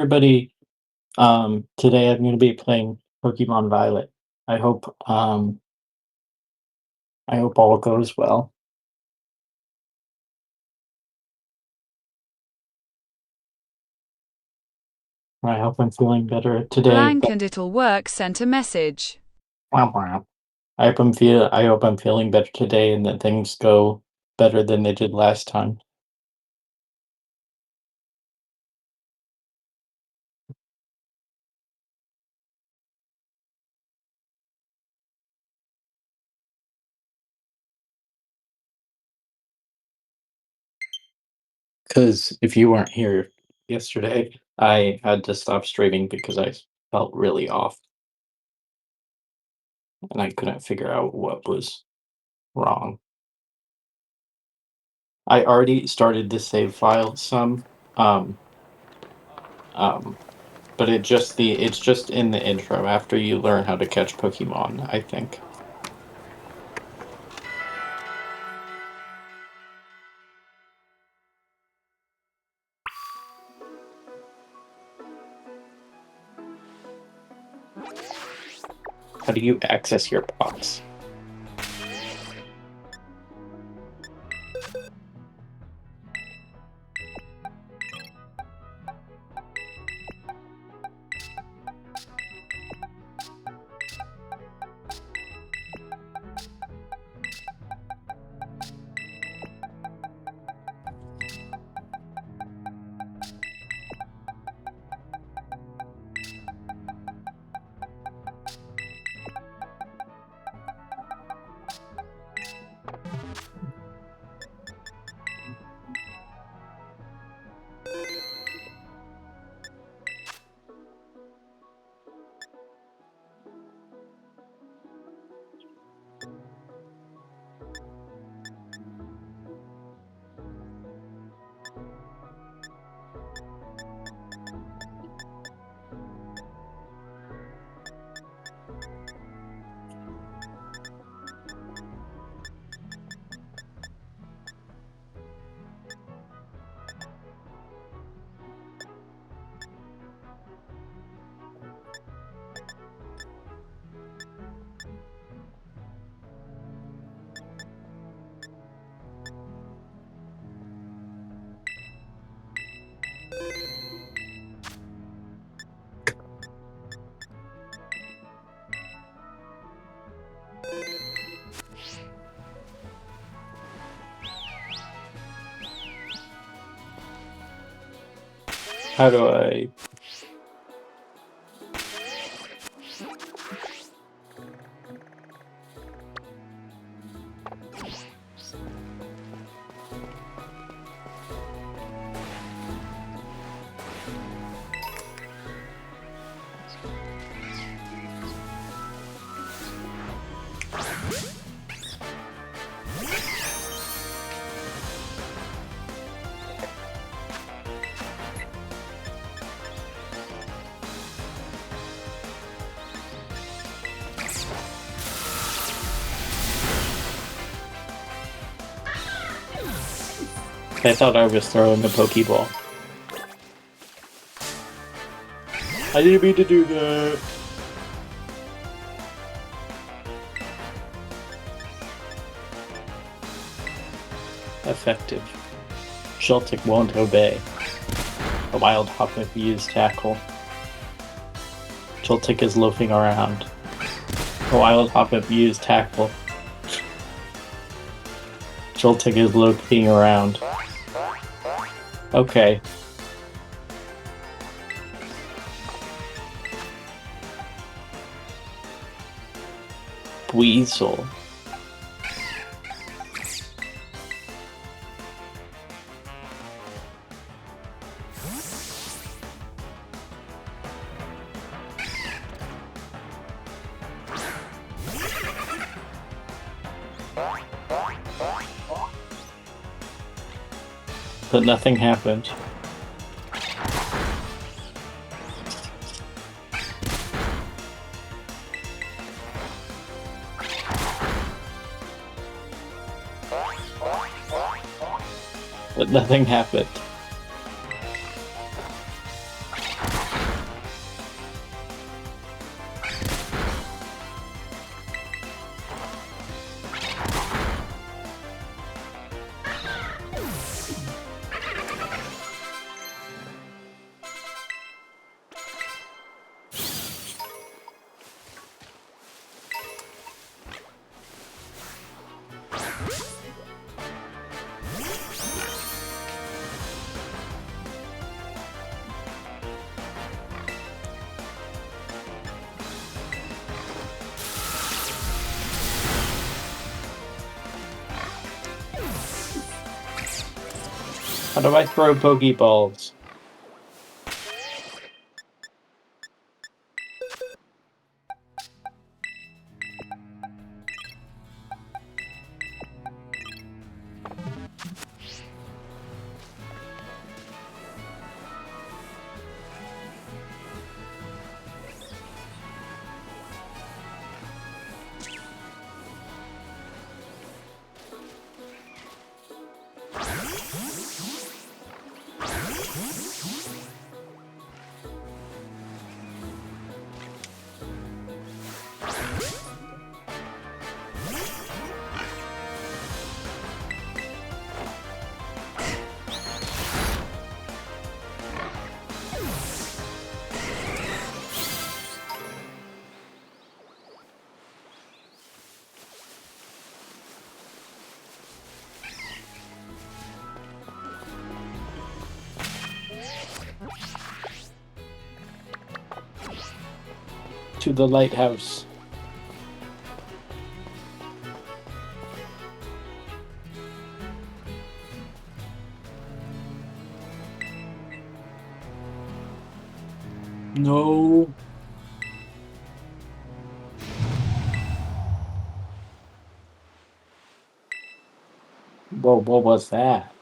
Everybody, today I'm gonna be playing Pokemon Violet. I hope, I hope all goes well. I hope I'm feeling better today. Blank and it'll work sent a message. Womp womp. I hope I'm feeling better today and that things go better than they did last time. Because if you weren't here yesterday, I had to stop streaming because I felt really off and I couldn't figure out what was wrong. I already started the save file some, um, um, but it's just in the intro after you learn how to catch Pokemon, I think. How do you access your box? How do I I thought I was throwing the Pokeball. I didn't mean to do that. Effective. Sheltic won't obey. A wild Hoppip used tackle. Joltik is loafing around. A wild Hoppip used tackle. Joltik is loafing around. Okay. Weasel. But nothing happened. But nothing happened. How do I throw Pokeballs? To the lighthouse. No. Whoa, what was that?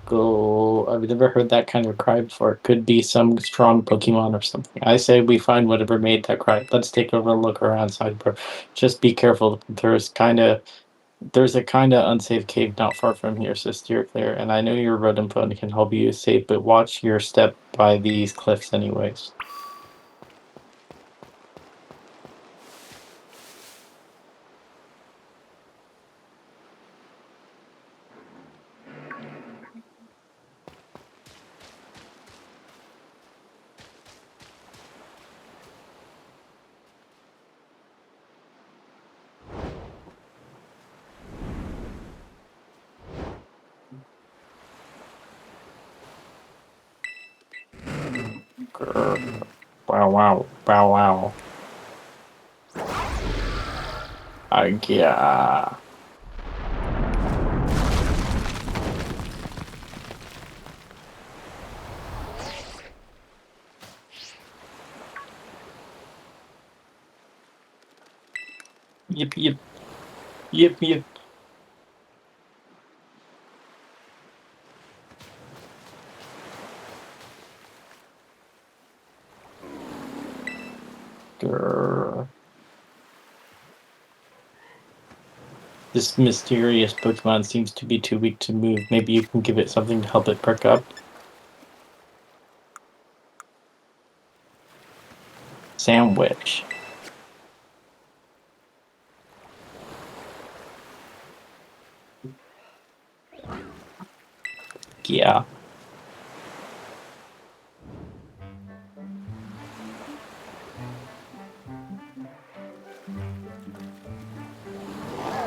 Go. I've never heard that kind of cry before. It could be some strong Pokemon or something. I say we find whatever made that cry. Let's take a look around side, bro. Just be careful. There's a kind of unsafe cave not far from here, so steer clear. And I know your rodent phone can help you safe, but watch your step by these cliffs anyways. Grr. Wow, wow, wow, wow. Yeah. Yip, yip, yip, yip. Grr. This mysterious Pokemon seems to be too weak to move. Maybe you can give it something to help it perk up. Sandwich. Yeah.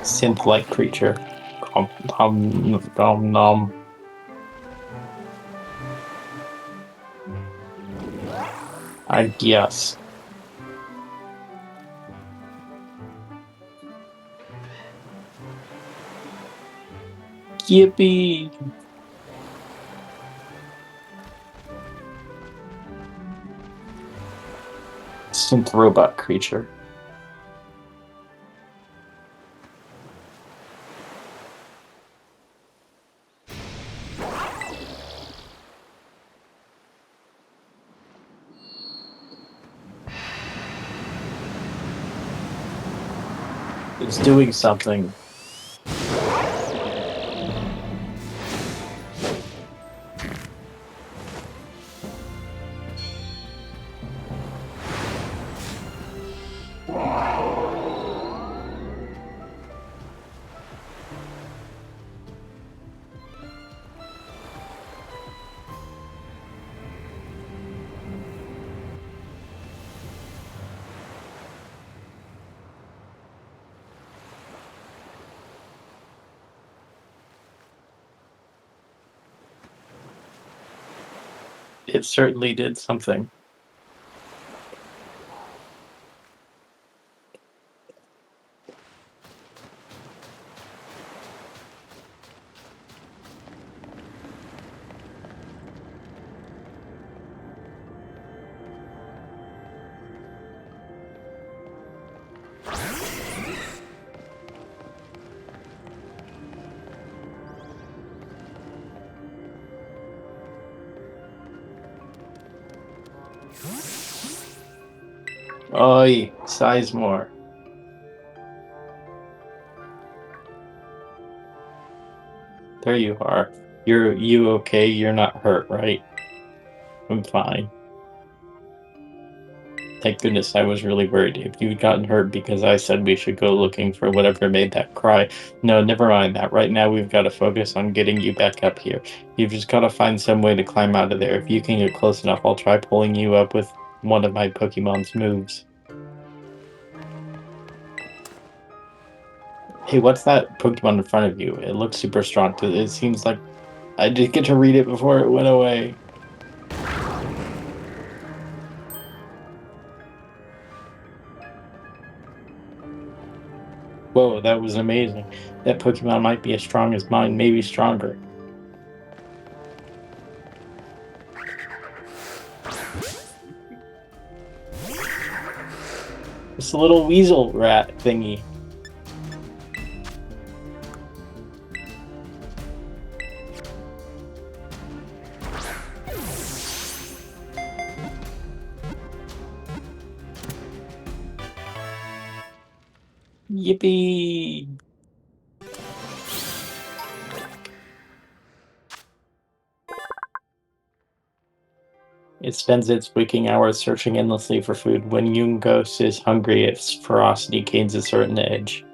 Synth-like creature. Nom. I guess. Yippee! Synth robot creature. It's doing something. It certainly did something. Oi, Sizemore. There you are. You okay? You're not hurt, right? I'm fine. Thank goodness, I was really worried if you'd gotten hurt because I said we should go looking for whatever made that cry. No, never mind that. Right now we've got to focus on getting you back up here. You've just got to find some way to climb out of there. If you can get close enough, I'll try pulling you up with one of my Pokemon's moves. Hey, what's that Pokemon in front of you? It looks super strong. It seems like I did get to read it before it went away. Whoa, that was amazing. That Pokemon might be as strong as mine, maybe stronger. It's a little weasel rat thingy. Yippee! It spends its waking hours searching endlessly for food. When Yungos is hungry, its ferocity gains a certain edge.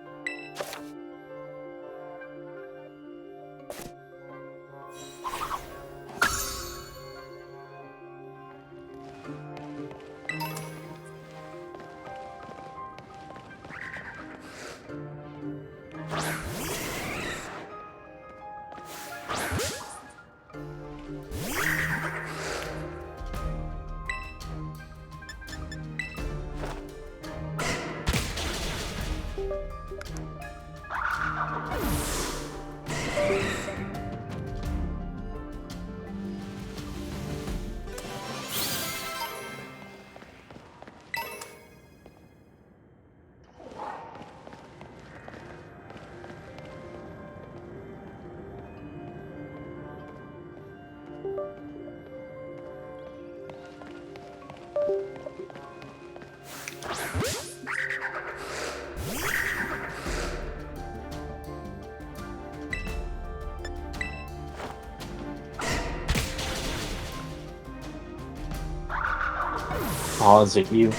Oh, is it you?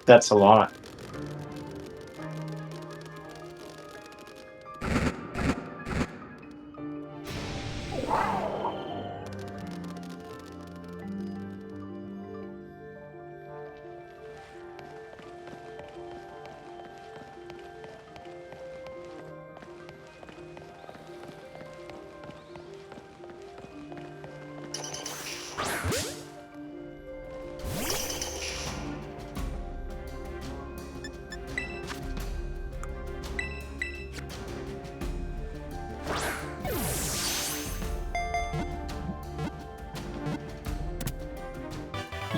That's a lot.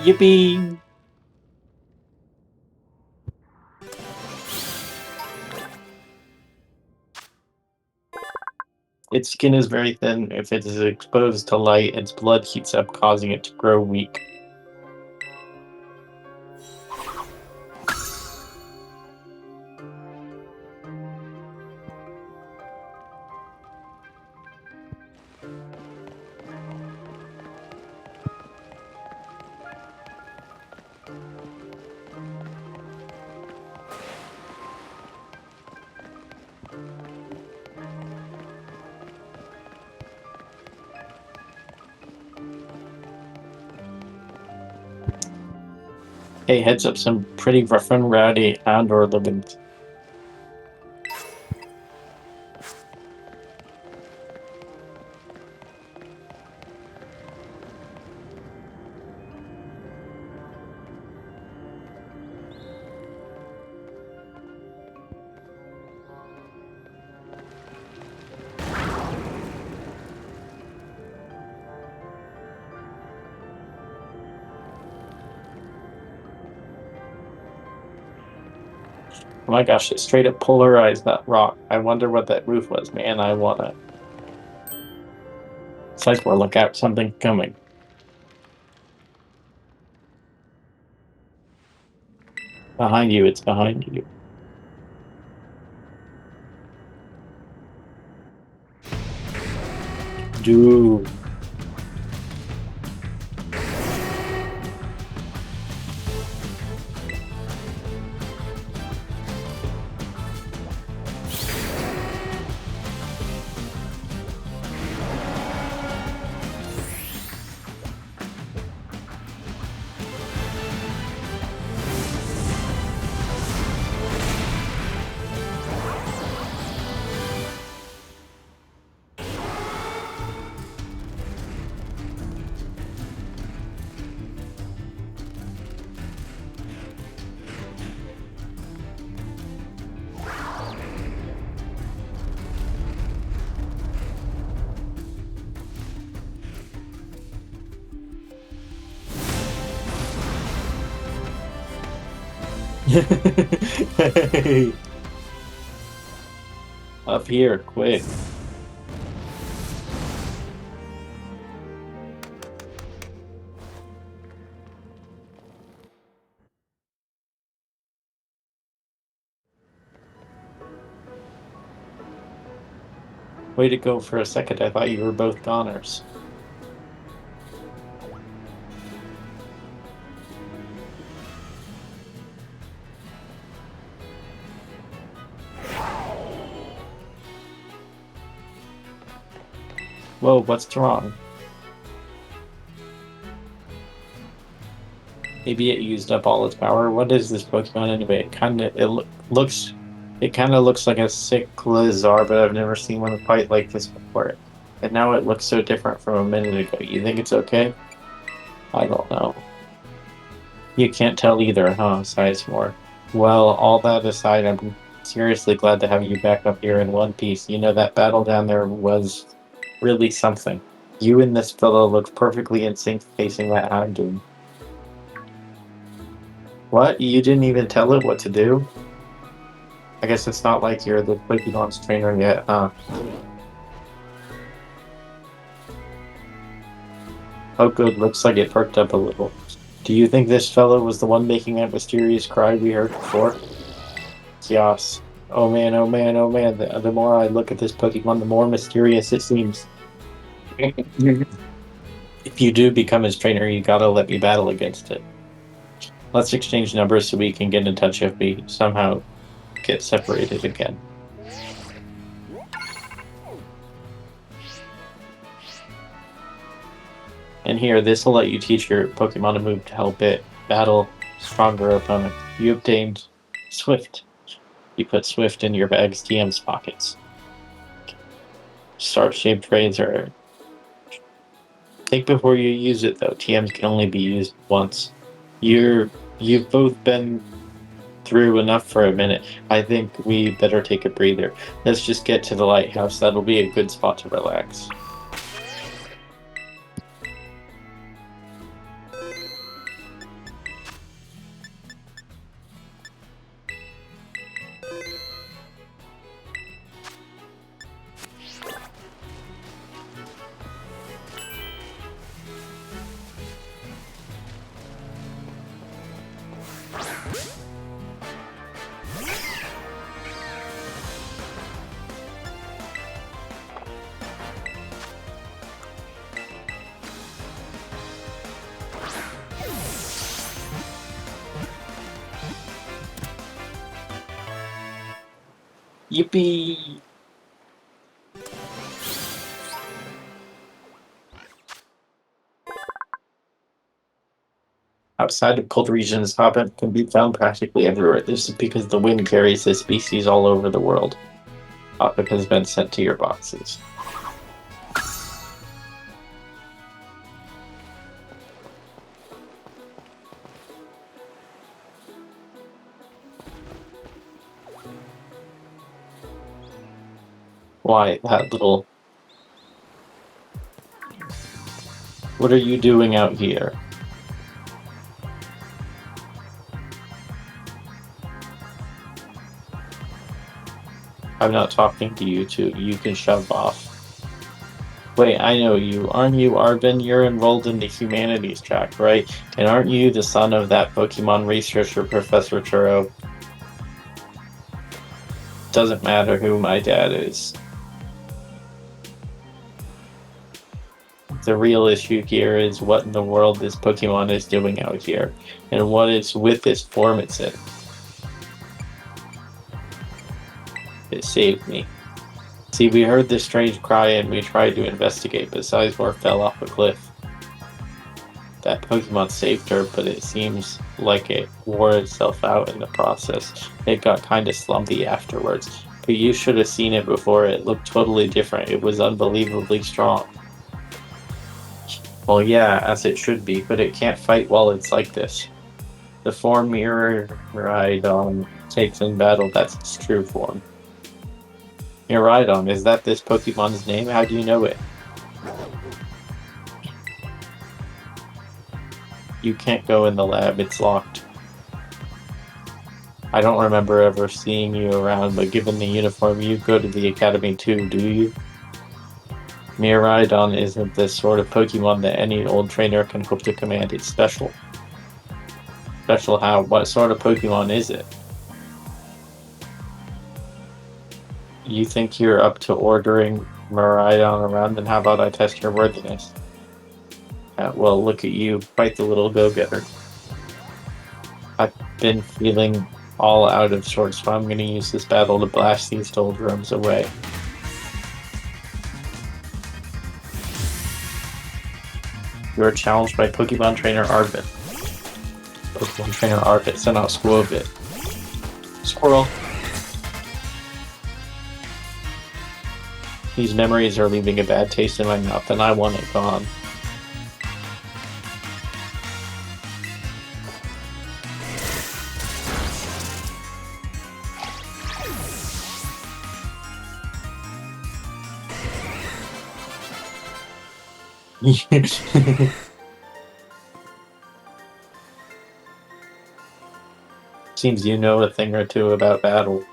Yippee! Its skin is very thin. If it is exposed to light, its blood heats up, causing it to grow weak. Hey, heads up, some pretty rough and rowdy outdoor livings. Oh my gosh, it straight up polarized that rock. I wonder what that roof was, man. I wanna. Cycler, look out, something coming. Behind you, it's behind you. Dude. Hey, up here, quick. Way to go for a second. I thought you were both goners. Whoa, what's wrong? Maybe it used up all its power. What is this Pokemon anyway? It kind of looks like a sick Lizard, but I've never seen one quite like this before. And now it looks so different from a minute ago. You think it's okay? I don't know. You can't tell either, huh? Sizemore. Well, all that aside, I'm seriously glad to have you back up here in one piece. You know, that battle down there was really something. You and this fellow looked perfectly in sync facing that Houndoom. What? You didn't even tell it what to do? I guess it's not like you're the Pokemon's trainer yet, huh? Oh good, looks like it perked up a little. Do you think this fellow was the one making that mysterious cry we heard before? Yes. Oh man, oh man, oh man. The more I look at this Pokemon, the more mysterious it seems. If you do become his trainer, you gotta let me battle against it. Let's exchange numbers so we can get in touch if we somehow get separated again. And here, this will let you teach your Pokemon a move to help it battle stronger opponents. You obtained Swift. You put Swift in your bag's TM's pockets. Star-shaped razor. Think before you use it, though. TMs can only be used once. You've both been through enough for a minute. I think we better take a breather. Let's just get to the lighthouse. That'll be a good spot to relax. Yippee! Outside of cold regions, Hoppip can be found practically everywhere. This is because the wind carries this species all over the world. Hoppip has been sent to your boxes. Why, that little... What are you doing out here? I'm not talking to you two. You can shove off. Wait, I know you. Aren't you Arvin? You're enrolled in the humanities track, right? And aren't you the son of that Pokemon researcher, Professor Churro? Doesn't matter who my dad is. The real issue here is what in the world this Pokemon is doing out here, and what it's with this form it's in. It saved me. See, we heard this strange cry and we tried to investigate, but Sizemore fell off a cliff. That Pokemon saved her, but it seems like it wore itself out in the process. It got kinda slumpy afterwards. But you should have seen it before. It looked totally different. It was unbelievably strong. Well, yeah, as it should be, but it can't fight while it's like this. The form Miraidon takes in battle, that's its true form. Miraidon, is that this Pokemon's name? How do you know it? You can't go in the lab, it's locked. I don't remember ever seeing you around, but given the uniform, you go to the academy too, do you? Miraidon isn't the sort of Pokemon that any old trainer can hope to command. It's special. Special how? What sort of Pokemon is it? You think you're up to ordering Miraidon around, then how about I test your worthiness? Well, look at you, quite the little go-getter. I've been feeling all out of sorts, so I'm gonna use this battle to blast these doldrums away. You are challenged by Pokemon Trainer Arvin. Pokemon Trainer Arvin sent out Squirtle. Squirrel! These memories are leaving a bad taste in my mouth, and I want it gone. Seems you know a thing or two about battle.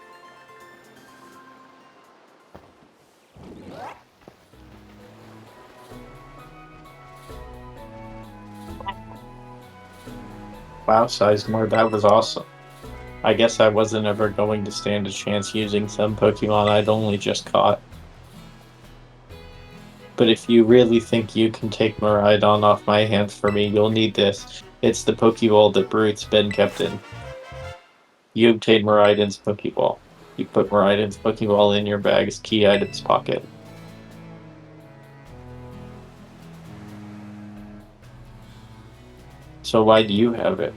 Wow, Sizemore, that was awesome. I guess I wasn't ever going to stand a chance using some Pokemon I'd only just caught. But if you really think you can take Miraidon off my hands for me, you'll need this. It's the Pokeball that Brute's been kept in. You obtained Miraidon's Pokeball. You put Miraidon's Pokeball in your bag's key items pocket. So why do you have it?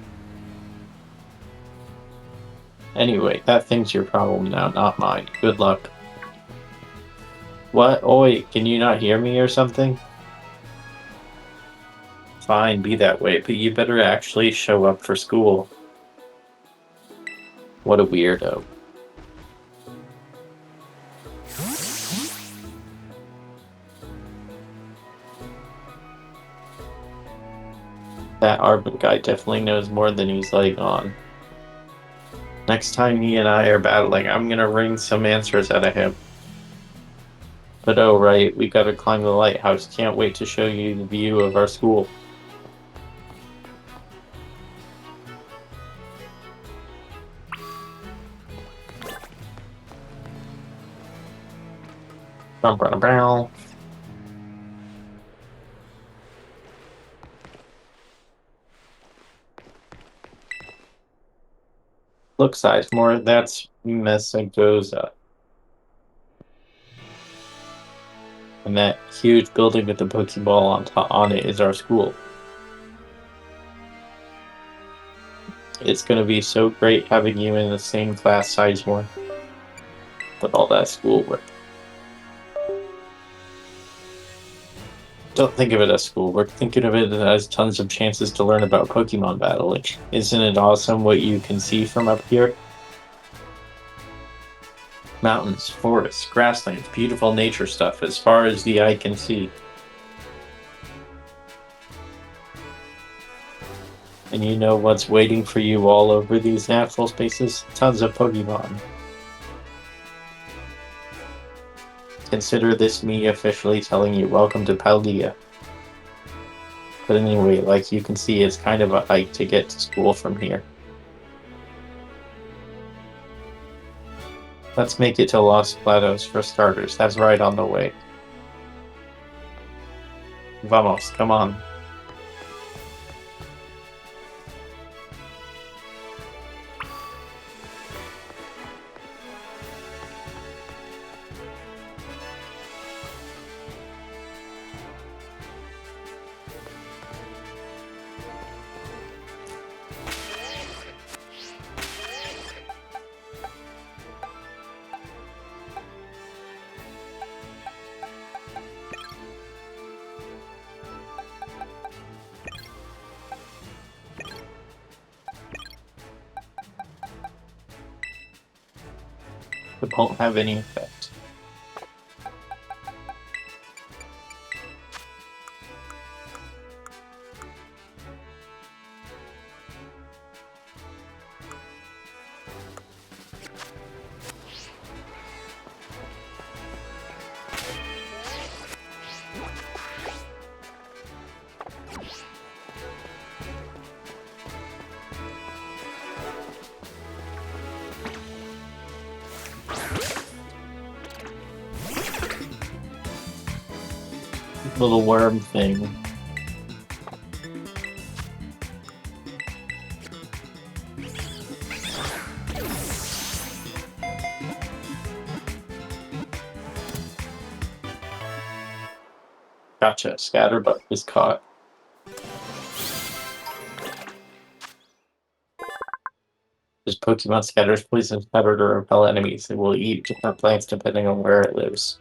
Anyway, that thing's your problem now, not mine. Good luck. What? Oi, can you not hear me or something? Fine, be that way, but you better actually show up for school. What a weirdo. That Arvin guy definitely knows more than he's letting on. Next time he and I are battling, I'm gonna wring some answers out of him. But oh right, we gotta climb the lighthouse. Can't wait to show you the view of our school. Brow. Look, Sizemore, that's Mesagoza. And that huge building with the Pokeball on it is our school. It's gonna be so great having you in the same class, Sizemore. With all that schoolwork. Don't think of it as schoolwork. Think of it as tons of chances to learn about Pokemon battling. Isn't it awesome what you can see from up here? Mountains, forests, grasslands, beautiful nature stuff as far as the eye can see. And you know what's waiting for you all over these natural spaces? Tons of Pokemon. Consider this me officially telling you welcome to Paldea. But anyway, like you can see, it's kind of a hike to get to school from here. Let's make it to Los Platos for starters. That's right on the way. Vamos, come on. It won't have any effect. Little worm thing. Gotcha. Scatterbug is caught. This Pokemon scatters poison powder to repel enemies. It will eat different plants depending on where it lives.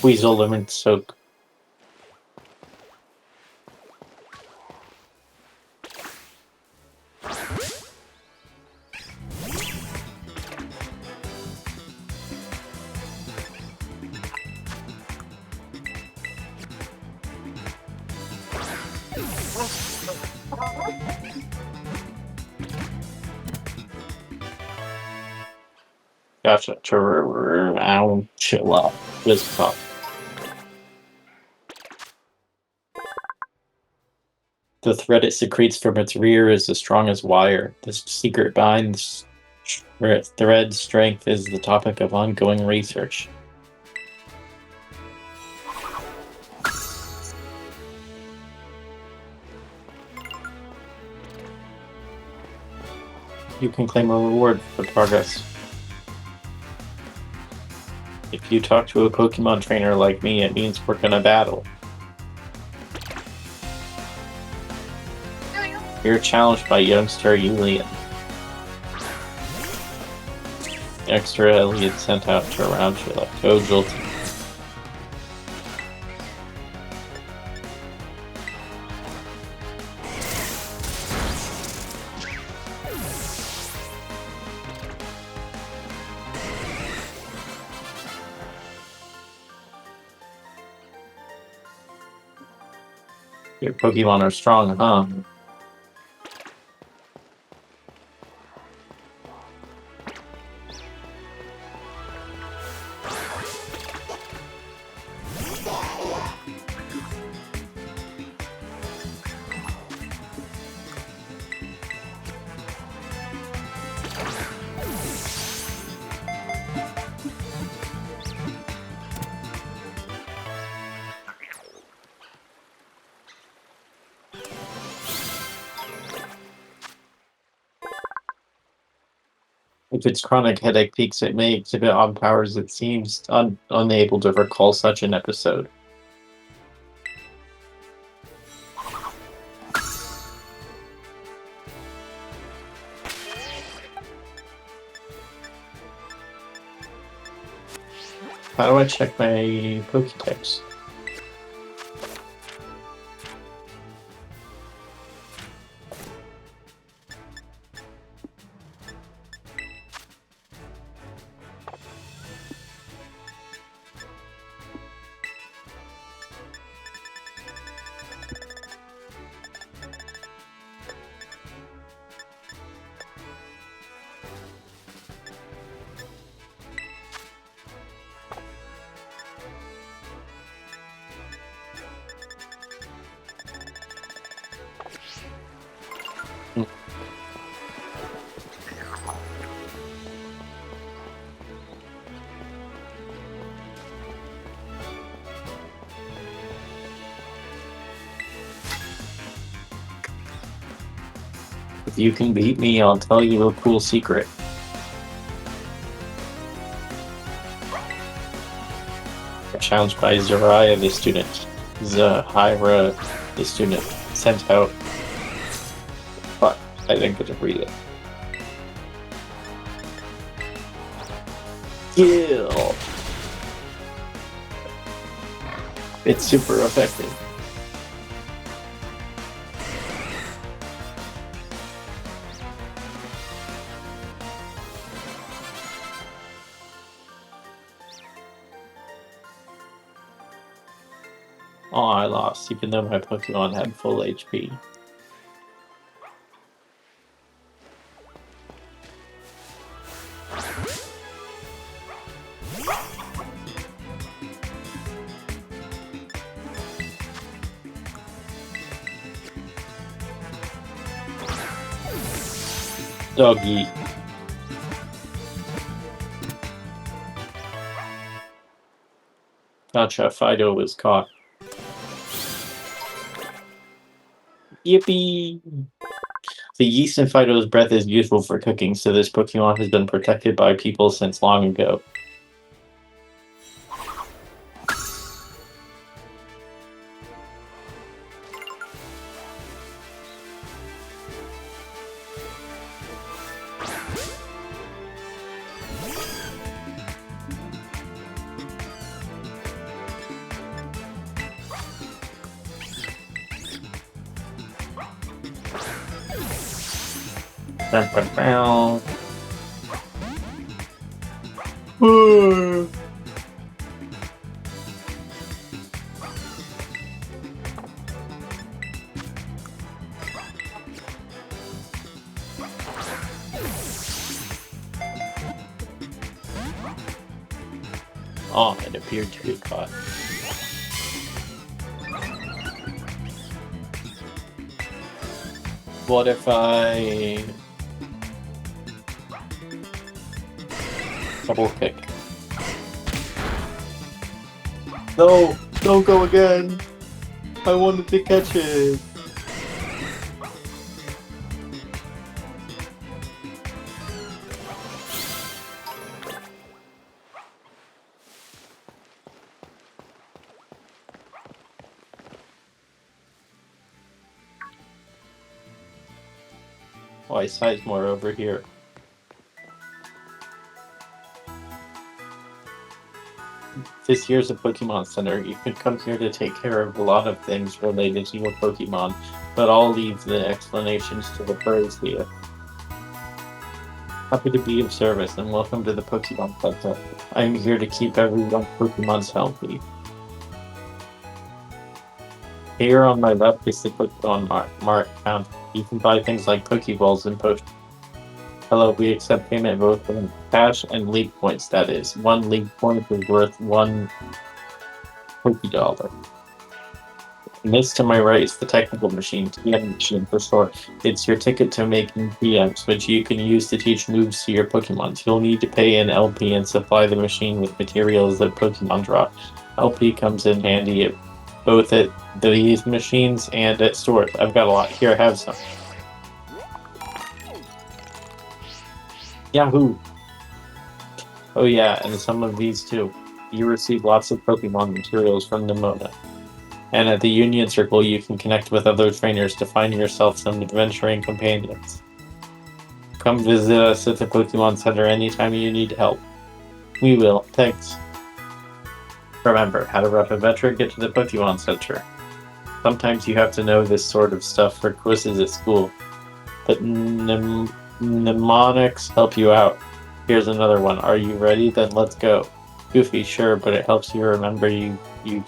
Weasel Lemon Soak. Gotcha. Tarantula. Wizzcop. The thread it secretes from its rear is as strong as wire. The secret binds thread strength is the topic of ongoing research. You can claim a reward for progress. If you talk to a Pokemon trainer like me, it means we're gonna battle. You're challenged by youngster Julian. Youngster Elliot sent out to around you like Go Jolty. Your Pokemon are strong, huh? If its chronic headache peaks, it may exhibit odd powers. It seems unable to recall such an episode. How do I check my Pokédex? If you can beat me, I'll tell you a cool secret. Challenged by Zariah, the student. Zahira, the student. Sent out. Fuck, I didn't get to read it. Kill! It's super effective. Oh, I lost, even though my Pokemon had full HP. Doggy. Gotcha, Fido was caught. Yippee! The yeast in Fido's breath is useful for cooking, so this Pokemon has been protected by people since long ago. Oh, it appeared to be caught. What if I double kick? No, don't go again. I wanted to catch it. Why Sizemore over here? This here's a Pokemon Center. You can come here to take care of a lot of things related to your Pokemon, but I'll leave the explanations to the pros here. Happy to be of service, and welcome to the Pokemon Center. I'm here to keep everyone's Pokemons healthy. Here on my left is the Pokemon Mark account. You can buy things like Pokeballs and potions. Hello, we accept payment both in cash and league points, that is. 1 league point is worth 1 Pokedollar. And this to my right is the technical machine, TM machine for short. It's your ticket to making TMs, which you can use to teach moves to your Pokemon. You'll need to pay an LP and supply the machine with materials that Pokemon drop. LP comes in handy at both at these machines and at stores. I've got a lot. Here, I have some. Yahoo! Oh yeah, and some of these too. You receive lots of Pokemon materials from Nemona. And at the Union Circle, you can connect with other trainers to find yourself some adventuring companions. Come visit us at the Pokemon Center anytime you need help. We will. Thanks. Remember, how to rep a metric, get to the Pokemon Center. Sometimes you have to know this sort of stuff for quizzes at school, but mnemonics help you out. Here's another one. Are you ready? Then let's go. Goofy, sure, but it helps you remember you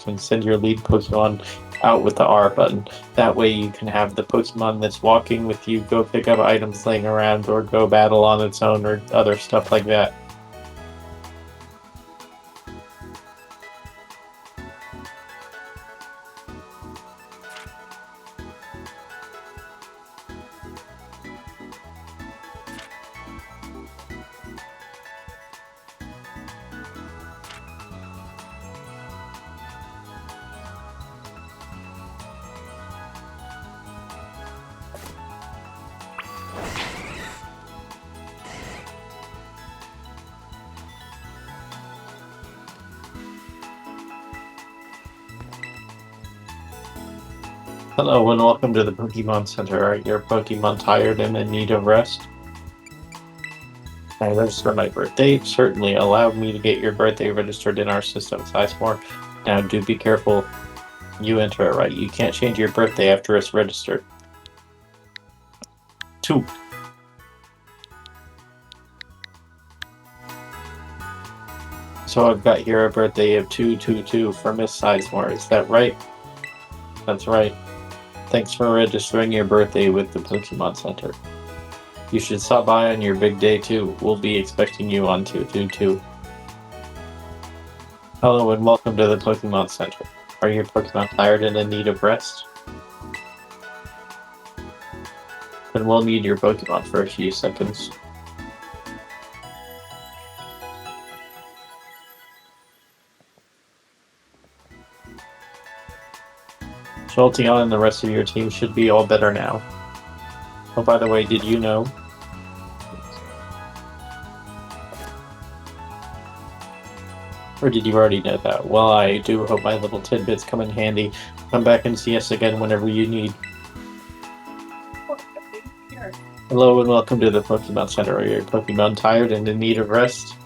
can send your lead Pokemon out with the R button. That way you can have the Pokemon that's walking with you go pick up items laying around or go battle on its own or other stuff like that. Hello and welcome to the Pokemon Center. Are your Pokemon tired and in need of rest? Can I register my birthday? Certainly. Allow me to get your birthday registered in our system, Sizemore. Now do be careful you enter it right. You can't change your birthday after it's registered. 2. So I've got here a birthday of 222 for Miss Sizemore. Is that right? That's right. Thanks for registering your birthday with the Pokemon Center. You should stop by on your big day too. We'll be expecting you on 222. Hello and welcome to the Pokemon Center. Are your Pokemon tired and in need of rest? Then we'll need your Pokemon for a few seconds. Jolteon and the rest of your team should be all better now. Oh, by the way, did you know? Or did you already know that? Well, I do hope my little tidbits come in handy. Come back and see us again whenever you need. Hello and welcome to the Pokemon Center. Are your Pokemon tired and in need of rest?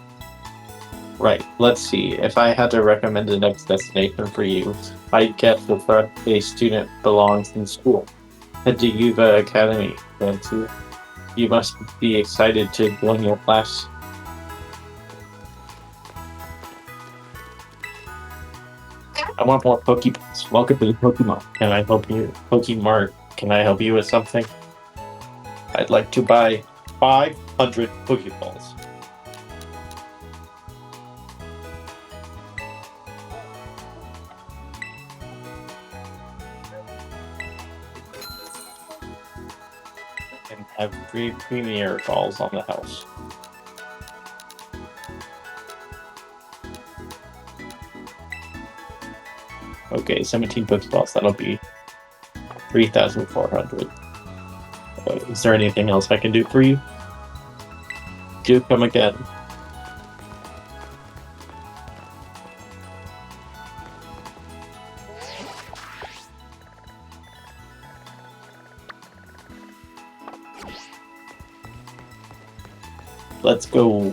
Right, let's see. If I had to recommend a next destination for you, I'd guess the threat a student belongs in school. Head to Yuva Academy, Fancy. You must be excited to join your class. I want more Pokeballs. Welcome to the Pokemon. Can I help you? Pokemart, can I help you with something? I'd like to buy 500 Pokeballs. And have 3 Premier Balls on the house. Okay, 17 Pokeballs. That'll be 3,400. Is there anything else I can do for you? Do come again. Let's go.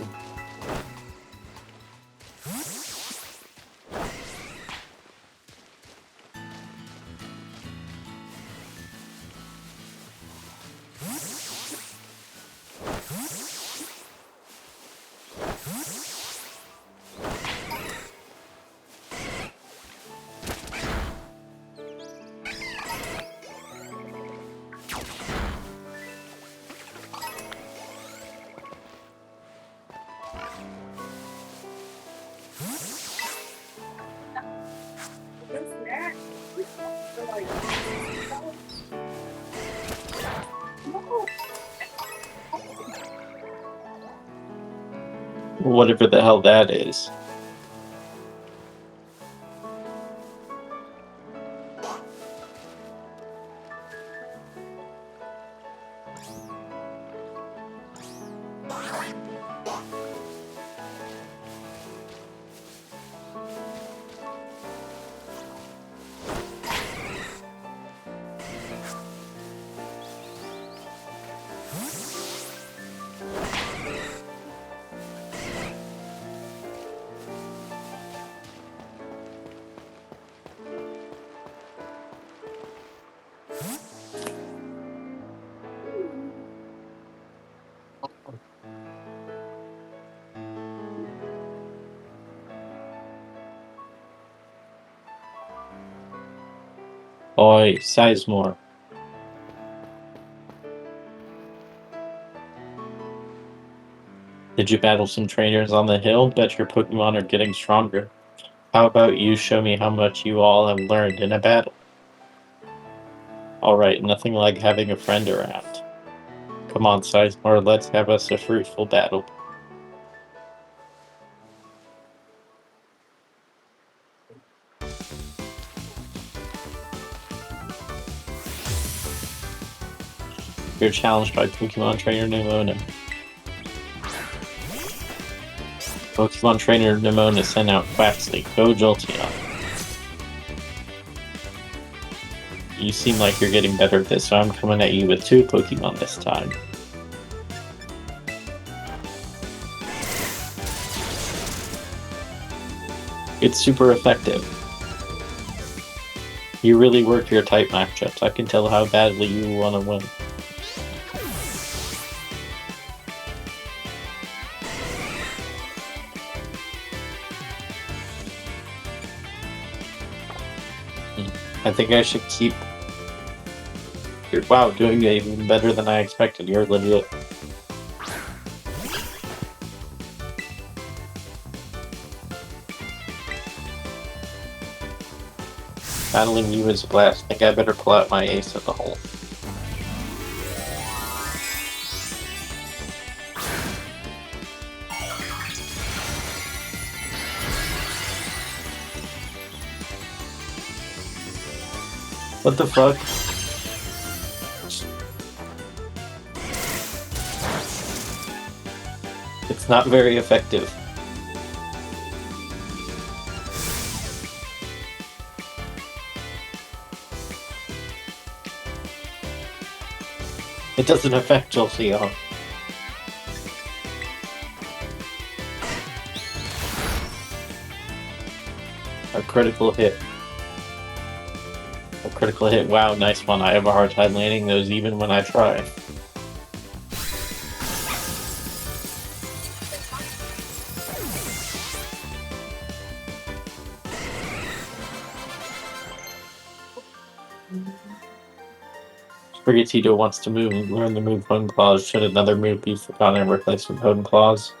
Whatever the hell that is. Oi, Sizemore. Did you battle some trainers on the hill? Bet your Pokemon are getting stronger. How about you show me how much you all have learned in a battle? Alright, nothing like having a friend around. Come on, Sizemore, let's have us a fruitful battle. You're challenged by Pokemon Trainer Nimona. Pokemon Trainer Nimona sent out Quaxly. Go Jolteon. You seem like you're getting better at this, so I'm coming at you with 2 Pokemon this time. It's super effective. You really work your type matchups. I can tell how badly you want to win. I think I should keep... Wow, doing even better than I expected. You're legit. Battling you is a blast. I think I better pull out my ace of the hole. What the fuck? It's not very effective. It doesn't affect Jolteon. A critical hit. A critical hit. Wow, nice one. I have a hard time landing those even when I try. Sprigatito wants to move and learn the move Hone Claws. Should another move be forgotten and replaced with Hone Claws?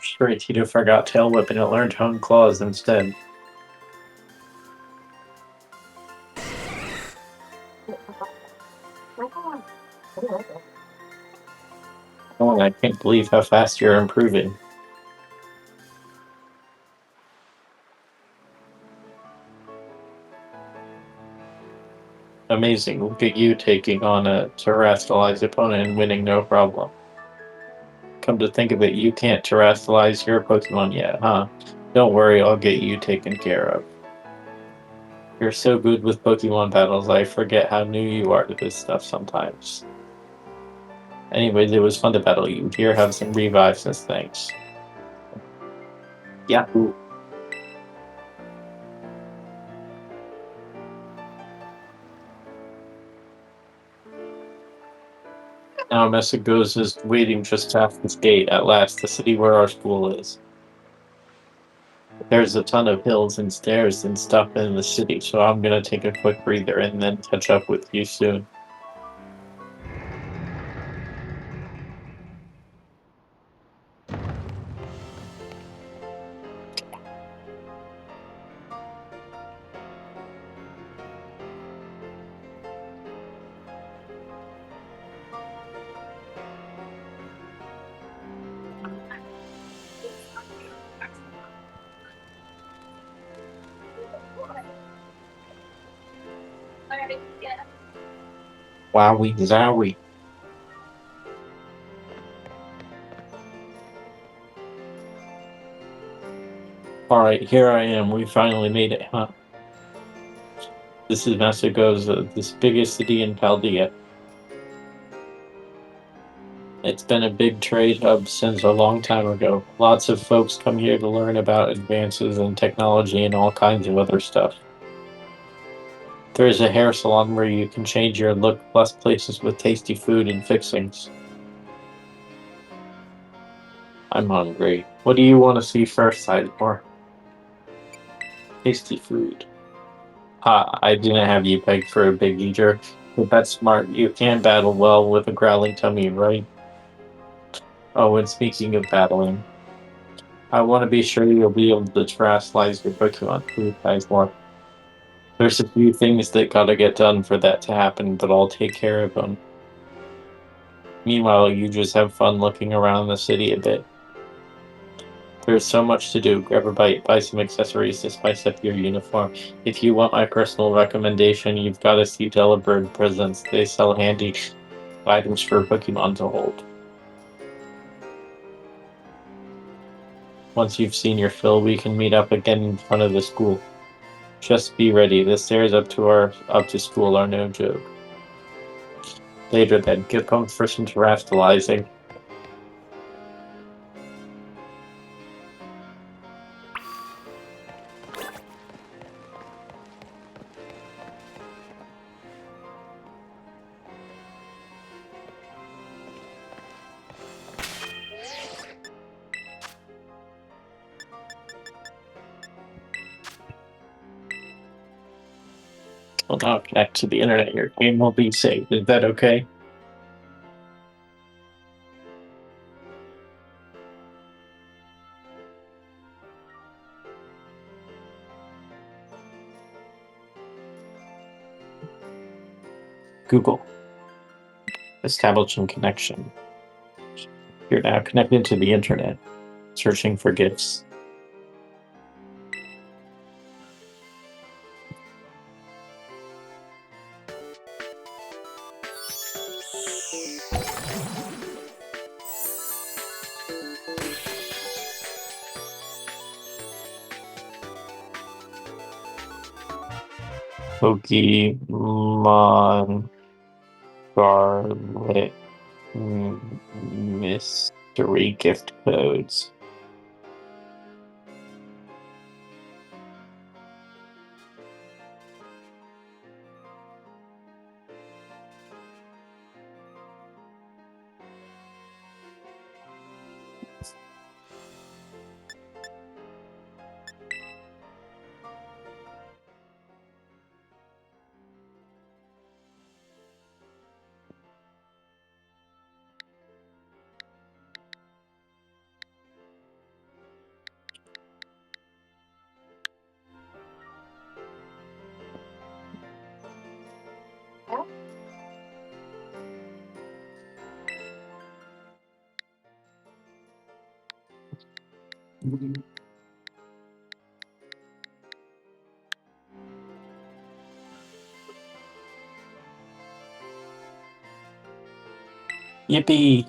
Sprigatito forgot Tail Whip and it learned Hone Claws instead. Oh, I can't believe how fast you're improving. Amazing. Look at you taking on a terrestrialized opponent and winning no problem. Come to think of it, you can't terrestrialize your Pokemon yet, huh? Don't worry, I'll get you taken care of. You're so good with Pokemon battles, I forget how new you are to this stuff sometimes. Anyways, it was fun to battle you. Here, have some revives and things. Yahoo! Now Messago's is waiting just past this gate, at last, the city where our school is. There's a ton of hills and stairs and stuff in the city, so I'm gonna take a quick breather and then catch up with you soon. Wowie zowie. Alright, here I am. We finally made it, huh? This is Messago's, this biggest city in Paldea. It's been a big trade hub since a long time ago. Lots of folks come here to learn about advances in technology and all kinds of other stuff. There's a hair salon where you can change your look, plus places with tasty food and fixings. I'm hungry. What do you want to see first, Sizemore? Tasty food. I didn't have you pegged for a big eater, but that's smart. You can battle well with a growling tummy, right? Oh, and speaking of battling, I want to be sure you'll be able to terrestrialize your Pokemon too, Sizemore. There's a few things that gotta get done for that to happen, but I'll take care of them. Meanwhile, you just have fun looking around the city a bit. There's so much to do. Grab a bite, buy some accessories to spice up your uniform. If you want my personal recommendation, you've got to see Delibird Presents. They sell handy items for Pokemon to hold. Once you've seen your fill, we can meet up again in front of the school. Just be ready. The stairs up to school are no joke. Later then, get pumped for some terrestrializing. Well, now connect to the internet. Your game will be saved. Is that okay? Google. Establishing connection. You're now connected to the internet. Searching for gifts. Pokemon Scarlet mystery gift codes. Yippee!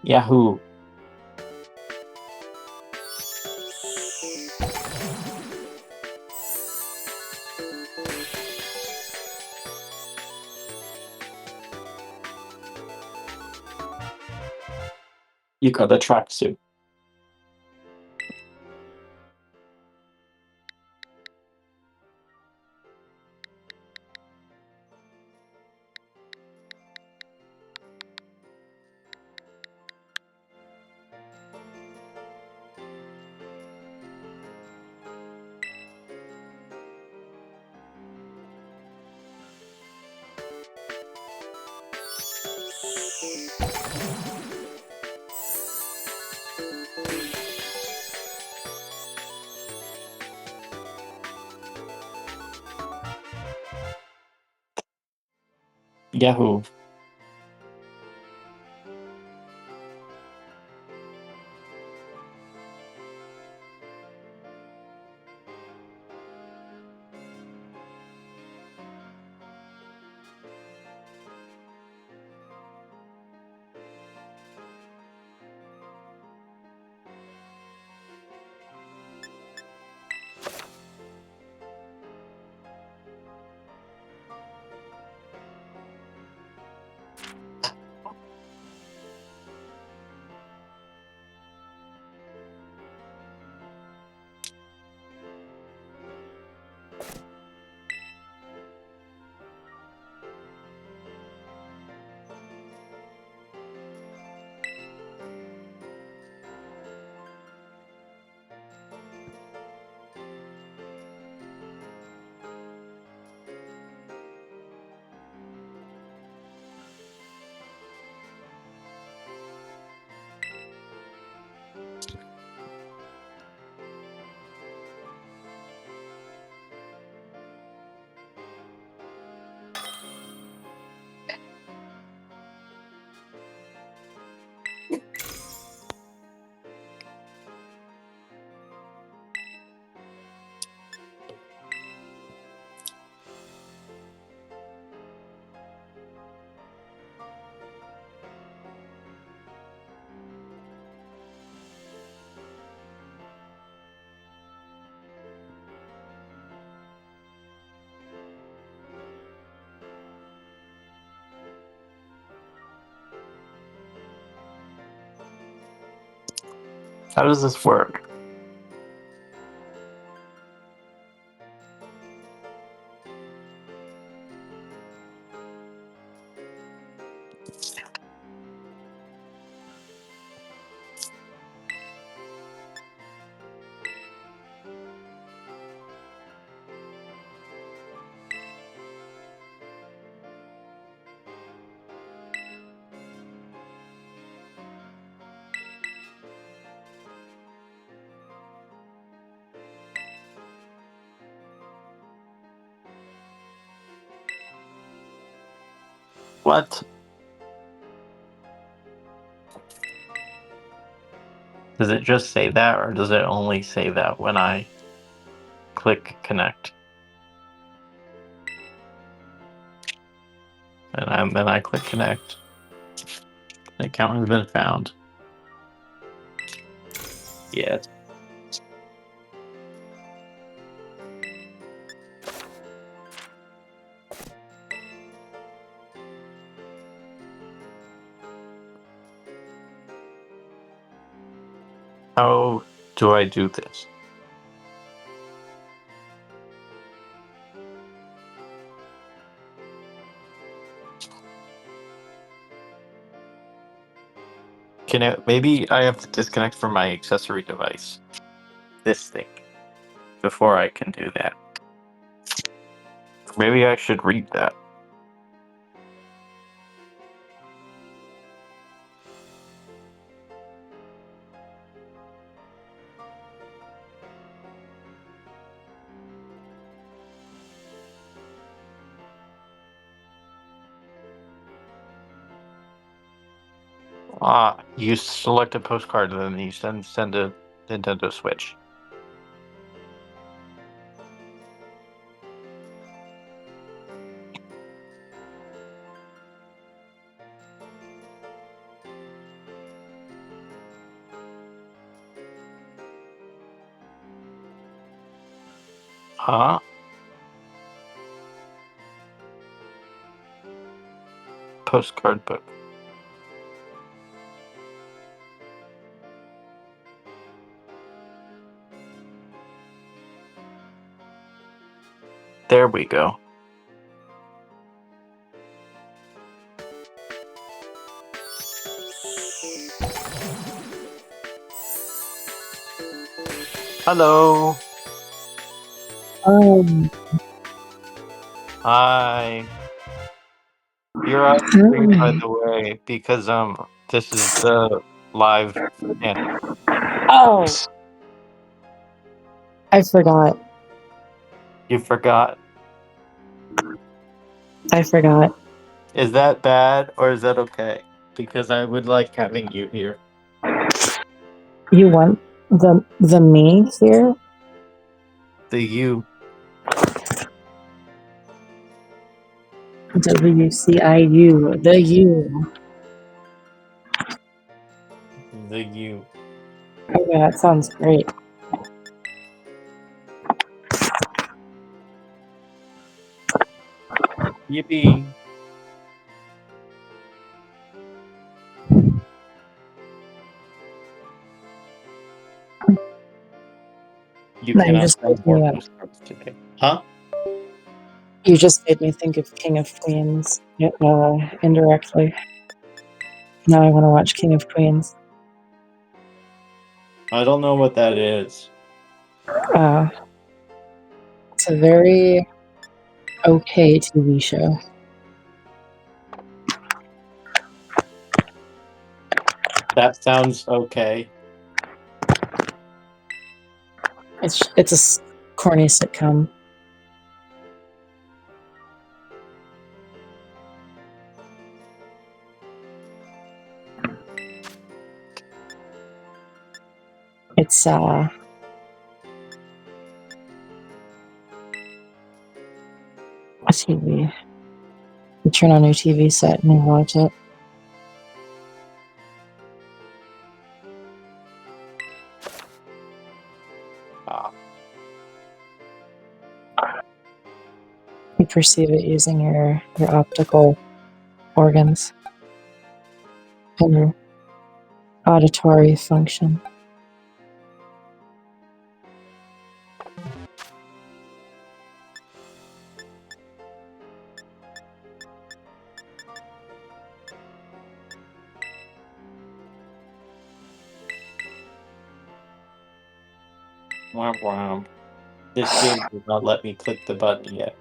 Yahoo! You got a tracksuit. Yahoo. How does this work? What? Does it just say that, or does it only say that when I click connect? And then I click connect. The account has been found. Yeah. How do I do this? Can it, maybe I have to disconnect from my accessory device, this thing, before I can do that. Maybe I should read that. You select a postcard and then you send a Nintendo Switch. Huh? Postcard book. There we go. Hello. Hi. You're on screen, by the way, because this is the live and Oh, I forgot. you forgot. I forgot. Is that bad or is that okay? Because I would like having you here. You want the me here? The you. WCIU. The you. The you. Oh yeah, that sounds great. Yippee. You No, you cannot just send made more me postcards today. Huh? you just made me think of King of Queens. Indirectly. Now I want to watch King of Queens. I don't know what that is. It's a very okay TV show. That sounds okay. It's a corny sitcom. It's a TV. You turn on your TV set and you watch it. Ah. You perceive it using your optical organs and your auditory function. Womp womp. This game does not let me click the button yet.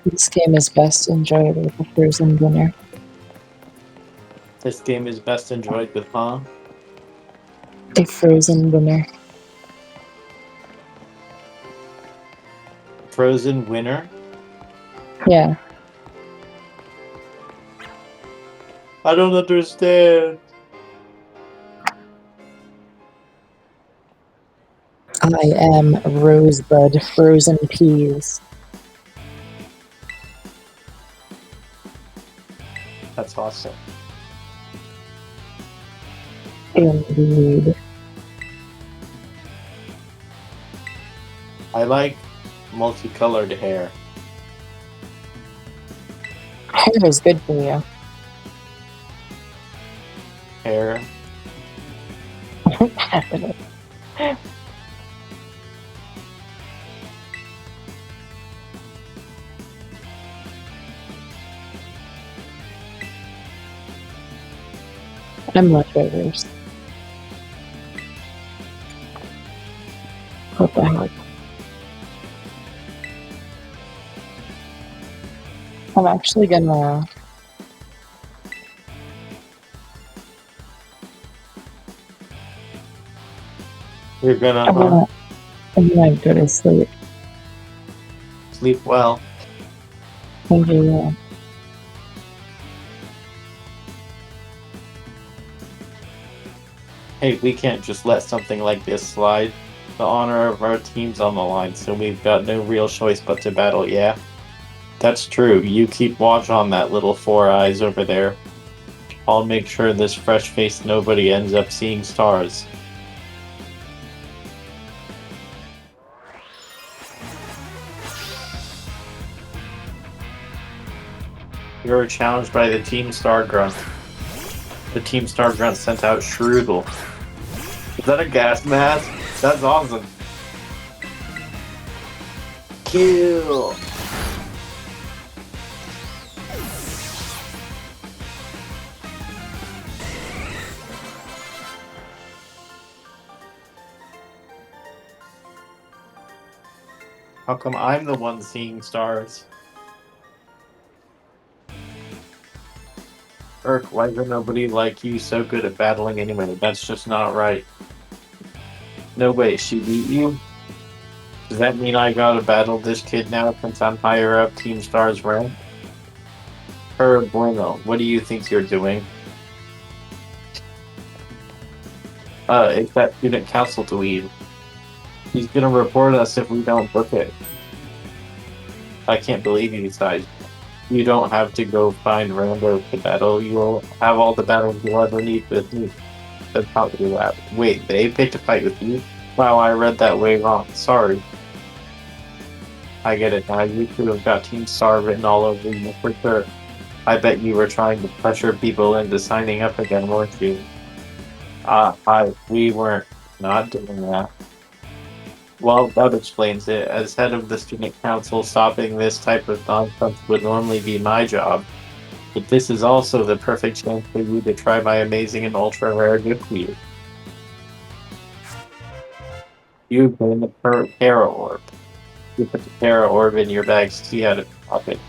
This game is best enjoyed with a frozen dinner. This game is best enjoyed with A frozen dinner. Frozen winner. Yeah. I don't understand. I am Rosebud frozen peas. That's awesome. Indeed. I like multicolored hair. Hair is good for you. Hair. What's happening? I'm leftovers. What the heck? I'm actually gonna. You're gonna I'm gonna go to sleep. sleep well. Thank you. Yeah. Hey, we can't just let something like this slide. The honor of our team's on the line, so we've got no real choice but to battle, yeah? That's true. You keep watch on that little four eyes over there. I'll make sure this fresh-faced nobody ends up seeing stars. You were challenged by the Team Star Grunt. The Team Star Grunt sent out Shroogle. Is that a gas mask? That's awesome. Kill! How come I'm the one seeing stars? Urk, why is there nobody like you so good at battling anyway? That's just not right. No way, she beat you? Does that mean I gotta battle this kid now since I'm higher up Team Star's rank? Bueno, what do you think you're doing? It's that student council dweeb. He's gonna report us if we don't book it. I can't believe you guys. You don't have to go find Rambo to battle. You'll have all the battles you'll ever need with me. That's probably that. Wait, they picked a fight with you? Wow, I read that way wrong. Sorry. I get it now. You could have got Team Star written all over you for sure. I bet you were trying to pressure people into signing up again, weren't you? We weren't not doing that. Well, that explains it. As head of the student council, stopping this type of nonsense would normally be my job. But this is also the perfect chance for you to try my amazing and ultra rare gift for you. You gain the Terra Orb. You put the Terra Orb in your bag's key out of your pocket.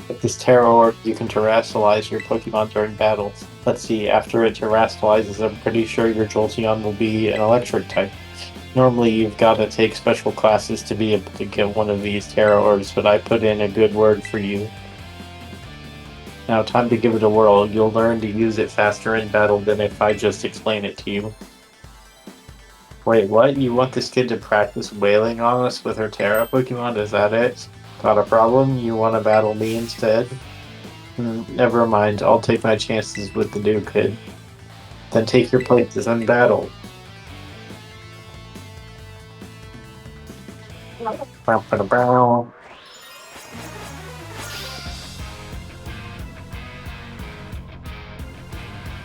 With this Terra Orb, you can terrestrialize your Pokemon during battle. Let's see, after it terrestrializes, I'm pretty sure your Jolteon will be an electric type. Normally, you've got to take special classes to be able to get one of these Terra Orbs, but I put in a good word for you. Now, time to give it a whirl. You'll learn to use it faster in battle than if I just explain it to you. Wait, what? You want this kid to practice wailing on us with her Terra Pokemon? Is that it? Got a problem? You want to battle me instead? Never mind, I'll take my chances with the new kid. Then take your places and battle.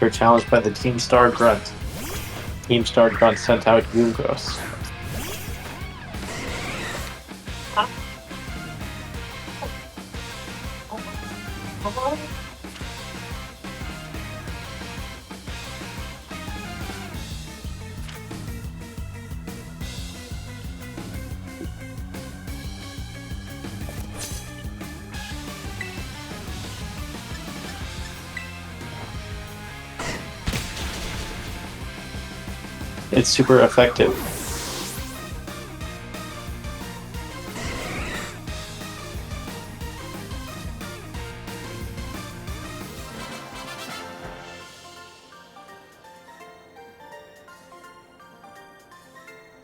You're challenged by the Team Star Grunt. Team Star Grunt sent out Yugos. It's super effective.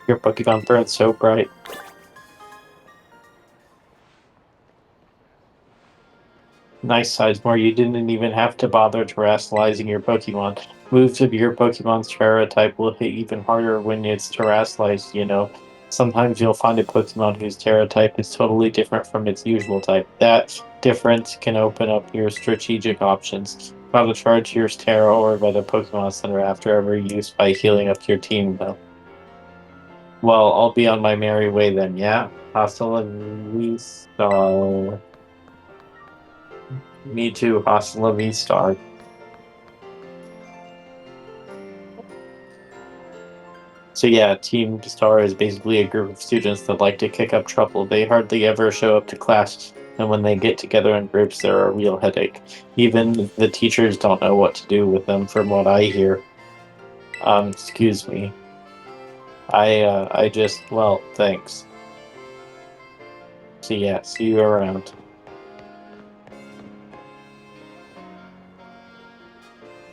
Your Pokemon burns so bright. Nice, Sizemore, you didn't even have to bother terrestrializing your Pokemon. Moves of your Pokemon's Terra type will hit even harder when it's terrestrialized, you know. Sometimes you'll find a Pokemon whose Terra type is totally different from its usual type. That difference can open up your strategic options. Gotta charge your Terra Orb at a Pokemon Center after every use by healing up your team, though. Well, I'll be on my merry way then, yeah? Hasta la vista. Me too, hasta la vista. So yeah, Team Star is basically a group of students that like to kick up trouble. They hardly ever show up to class, and when they get together in groups, they're a real headache. Even the teachers don't know what to do with them, from what I hear. Excuse me. I just, well, thanks. So yeah, see you around.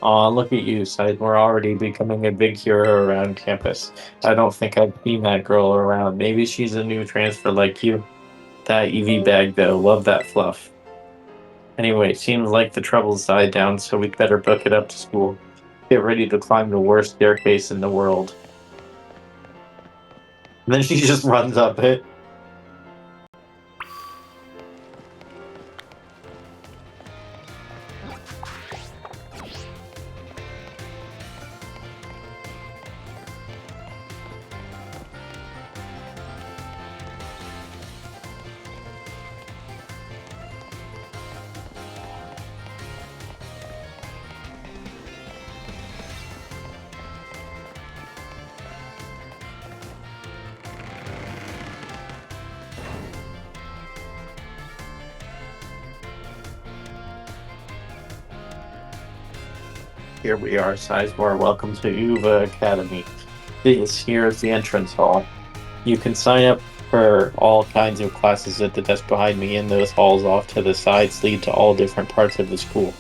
Aw, look at you, Side. We're already becoming a big hero around campus. I don't think I've seen that girl around. Maybe she's a new transfer like you. That EV bag, though, love that fluff. Anyway, seems like the trouble's died down, so we'd better book it up to school. Get ready to climb the worst staircase in the world. And then she just runs up it. here we are, Sizemore. Welcome to UVA Academy. This here is the entrance hall. You can sign up for all kinds of classes at the desk behind me, and those halls off to the sides lead to all different parts of the school.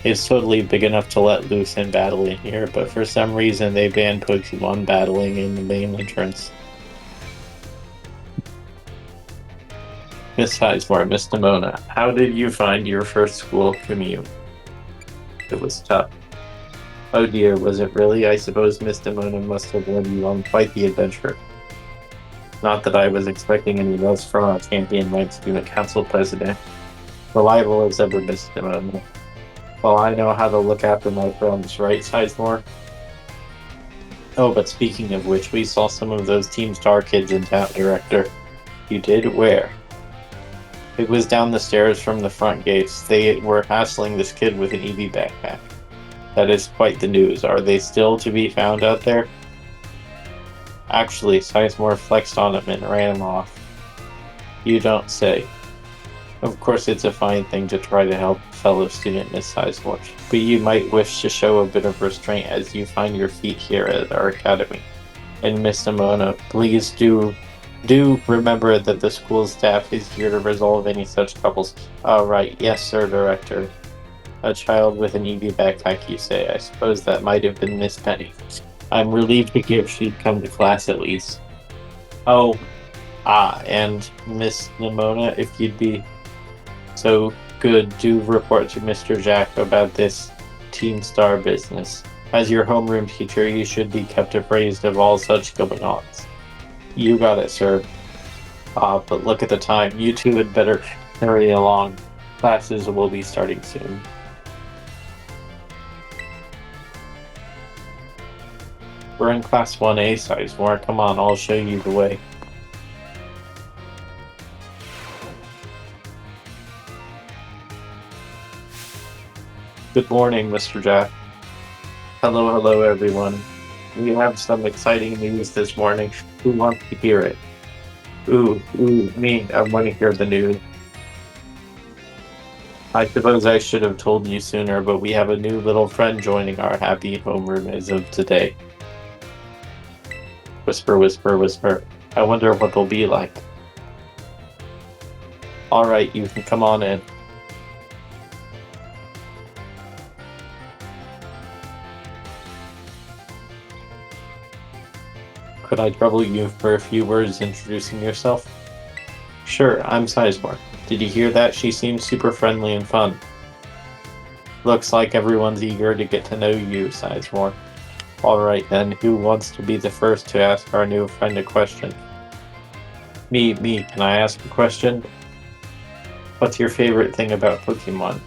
It's totally big enough to let loose and battle in here, but for some reason they banned Pokemon battling in the main entrance. Miss Sizemore, Miss Demona, how did you find your first school commute? It was tough. Oh dear, was it really? I suppose Miss Demona must have led you on quite the adventure. Not that I was expecting any less from a champion like student council president. Reliable as ever, Miss Demona. Well, I know how to look after my friends, right, Sizemore? Oh, but speaking of which, we saw some of those Team Star kids in town, Director. You did? Where? It was down the stairs from the front gates. They were hassling this kid with an EV backpack. That is quite the news. Are they still to be found out there? Actually, Sizemore flexed on him and ran him off. You don't say. Of course, it's a fine thing to try to help a fellow student, Miss Sizemore, but you might wish to show a bit of restraint as you find your feet here at our academy. And Miss Simona, please do remember that the school staff is here to resolve any such troubles. All right, yes, sir, Director. A child with an EV backpack, you say. I suppose that might have been Miss Penny. I'm relieved to hear she'd come to class at least. Oh, and Miss Nimona, if you'd be so good, do report to Mr. Jack about this Team Star business. As your homeroom teacher, you should be kept appraised of all such going-ons. You got it, sir. But look at the time. You two had better hurry along. Classes will be starting soon. We're in Class 1A, Sizemore. Come on, I'll show you the way. Good morning, Mr. Jack. Hello, everyone. We have some exciting news this morning. Who wants to hear it? Ooh, me. I want to hear the news. I suppose I should have told you sooner, but we have a new little friend joining our happy homeroom as of today. Whisper, whisper, whisper. I wonder what they'll be like. Alright, you can come on in. Could I trouble you for a few words introducing yourself? Sure, I'm Sizemore. Did you hear that? She seems super friendly and fun. Looks like everyone's eager to get to know you, Sizemore. Alright then, who wants to be the first to ask our new friend a question? Me, can I ask a question? What's your favorite thing about Pokemon?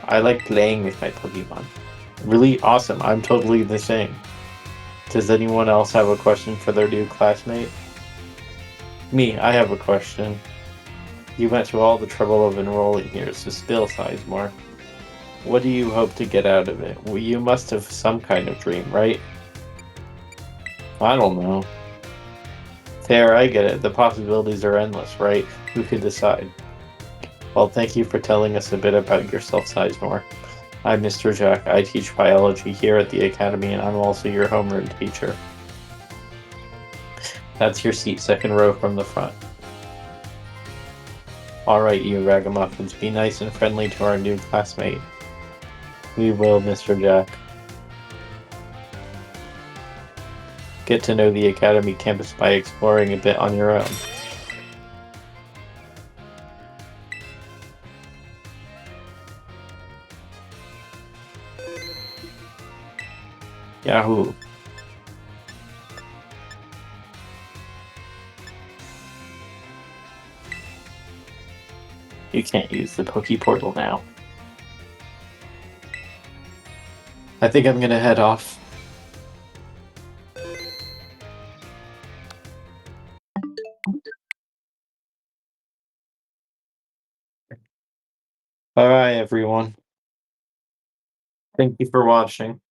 I like playing with my Pokemon. Really awesome, I'm totally the same. Does anyone else have a question for their new classmate? Me, I have a question. You went to all the trouble of enrolling here, so still, Sizemore. What do you hope to get out of it? Well, you must have some kind of dream, right? I don't know. Fair, I get it. The possibilities are endless, right? Who could decide? Well, thank you for telling us a bit about yourself, Sizemore. I'm Mr. Jack. I teach biology here at the Academy, and I'm also your homeroom teacher. That's your seat, second row from the front. Alright, you ragamuffins, be nice and friendly to our new classmate. We will, Mr. Jack. Get to know the Academy campus by exploring a bit on your own. Yahoo! You can't use the Poke Portal now. I think I'm gonna head off. Bye, everyone. Thank you for watching.